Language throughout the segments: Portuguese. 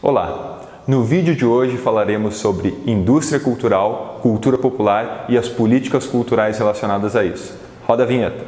Olá! No vídeo de hoje falaremos sobre indústria cultural, cultura popular e as políticas culturais relacionadas a isso. Roda a vinheta!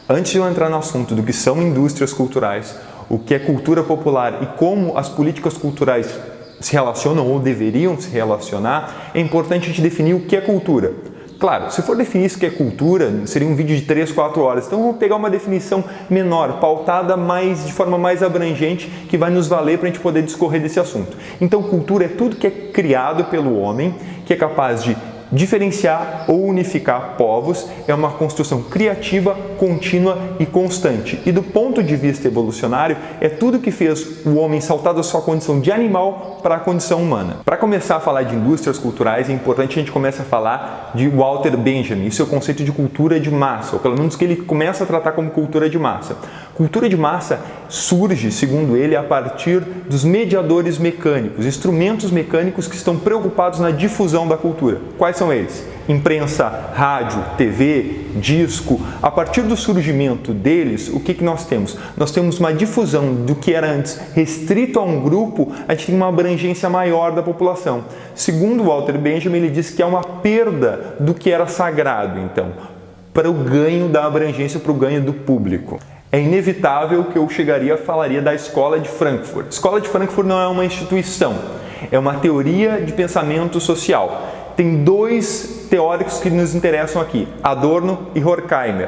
Antes de eu entrar no assunto do que são indústrias culturais, o que é cultura popular e como as políticas culturais se relacionam ou deveriam se relacionar, é importante a gente definir o que é cultura. Claro, se for definir isso que é cultura, seria um vídeo de 3, 4 horas. Então vamos pegar uma definição menor, pautada de forma mais abrangente, que vai nos valer para a gente poder discorrer desse assunto. Então cultura é tudo que é criado pelo homem, que é capaz de diferenciar ou unificar povos, é uma construção criativa, contínua e constante. E do ponto de vista evolucionário, é tudo que fez o homem saltar da sua condição de animal para a condição humana. Para começar a falar de indústrias culturais, é importante a gente começar a falar de Walter Benjamin e seu conceito de cultura de massa, ou pelo menos que ele começa a tratar como cultura de massa. Cultura de massa surge, segundo ele, a partir dos mediadores mecânicos, instrumentos mecânicos que estão preocupados na difusão da cultura. Quais são eles? Imprensa, rádio, TV, disco. A partir do surgimento deles, o que nós temos? Nós temos uma difusão do que era antes restrito a um grupo, a gente tem uma abrangência maior da população. Segundo Walter Benjamin, ele diz que há uma perda do que era sagrado, então, para o ganho da abrangência, para o ganho do público. É inevitável que eu falaria da Escola de Frankfurt. A Escola de Frankfurt não é uma instituição, é uma teoria de pensamento social. Tem dois teóricos que nos interessam aqui, Adorno e Horkheimer.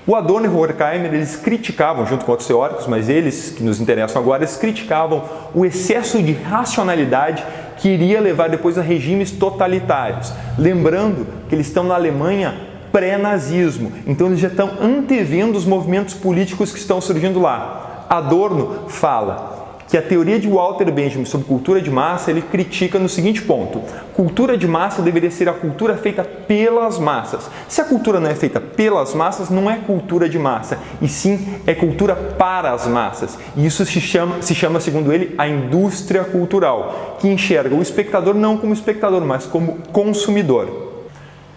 O Adorno e o Horkheimer, eles criticavam, junto com outros teóricos, mas eles que nos interessam agora, eles criticavam o excesso de racionalidade que iria levar depois a regimes totalitários. Lembrando que eles estão na Alemanha pré-nazismo, então eles já estão antevendo os movimentos políticos que estão surgindo lá. Adorno fala que a teoria de Walter Benjamin sobre cultura de massa, ele critica no seguinte ponto: cultura de massa deveria ser a cultura feita pelas massas. Se a cultura não é feita pelas massas, não é cultura de massa, e sim é cultura para as massas. E isso se chama, segundo ele, a indústria cultural, que enxerga o espectador não como espectador, mas como consumidor.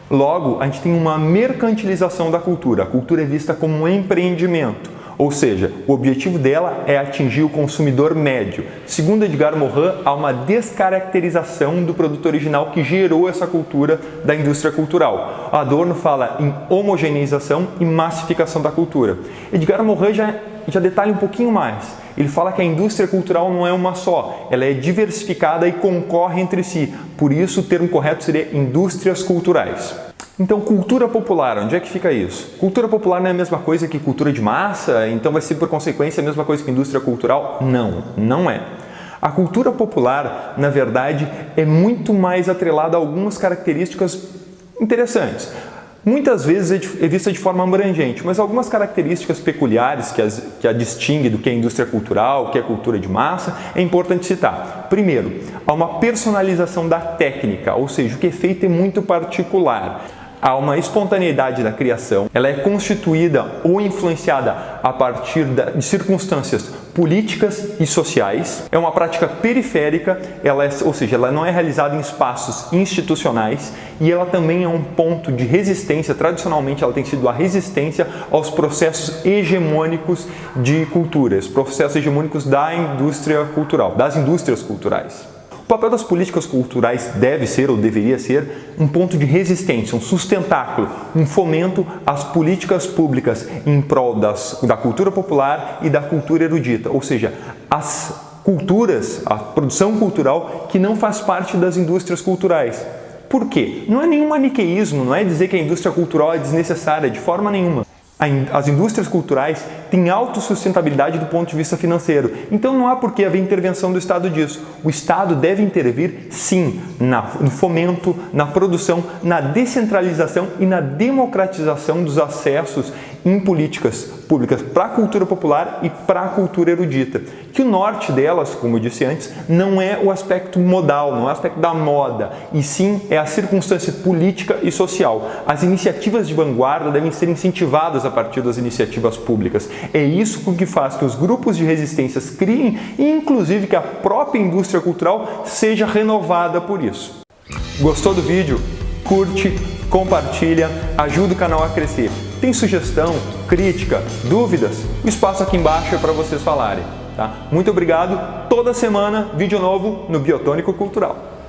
Logo, a gente tem uma mercantilização da cultura. A cultura é vista como um empreendimento, ou seja, o objetivo dela é atingir o consumidor médio. Segundo Edgar Morin, há uma descaracterização do produto original que gerou essa cultura da indústria cultural. Adorno fala em homogeneização e massificação da cultura. Edgar Morin já detalha um pouquinho mais. Ele fala que a indústria cultural não é uma só, ela é diversificada e concorre entre si. Por isso, o termo correto seria indústrias culturais. Então, cultura popular, onde é que fica isso? Cultura popular não é a mesma coisa que cultura de massa? Então vai ser, por consequência, a mesma coisa que indústria cultural? Não, não é. A cultura popular, na verdade, é muito mais atrelada a algumas características interessantes. Muitas vezes é vista de forma abrangente, mas algumas características peculiares que a distingue do que é indústria cultural, o que é cultura de massa, é importante citar. Primeiro, há uma personalização da técnica, ou seja, o que é feito é muito particular. Há uma espontaneidade da criação, ela é constituída ou influenciada a partir de circunstâncias políticas e sociais. É uma prática periférica, ou seja, ela não é realizada em espaços institucionais e ela também é um ponto de resistência. Tradicionalmente, ela tem sido a resistência aos processos hegemônicos de culturas, processos hegemônicos da indústria cultural, das indústrias culturais. O papel das políticas culturais deve ser ou deveria ser um ponto de resistência, um sustentáculo, um fomento às políticas públicas em prol da cultura popular e da cultura erudita, ou seja, as culturas, a produção cultural que não faz parte das indústrias culturais. Por quê? Não é nenhum maniqueísmo, não é dizer que a indústria cultural é desnecessária, de forma nenhuma. As indústrias culturais têm autossustentabilidade do ponto de vista financeiro, então não há por que haver intervenção do Estado disso. O Estado deve intervir, sim, no fomento, na produção, na descentralização e na democratização dos acessos em políticas públicas para a cultura popular e para a cultura erudita. Que o norte delas, como eu disse antes, não é o aspecto modal, não é o aspecto da moda, e sim é a circunstância política e social. As iniciativas de vanguarda devem ser incentivadas a partir das iniciativas públicas. É isso que faz que os grupos de resistências criem e, inclusive, que a própria indústria cultural seja renovada por isso. Gostou do vídeo? Curte, compartilha, ajuda o canal a crescer. Tem sugestão, crítica, dúvidas? O espaço aqui embaixo é para vocês falarem. Tá? Muito obrigado. Toda semana, vídeo novo no Biotônico Cultural.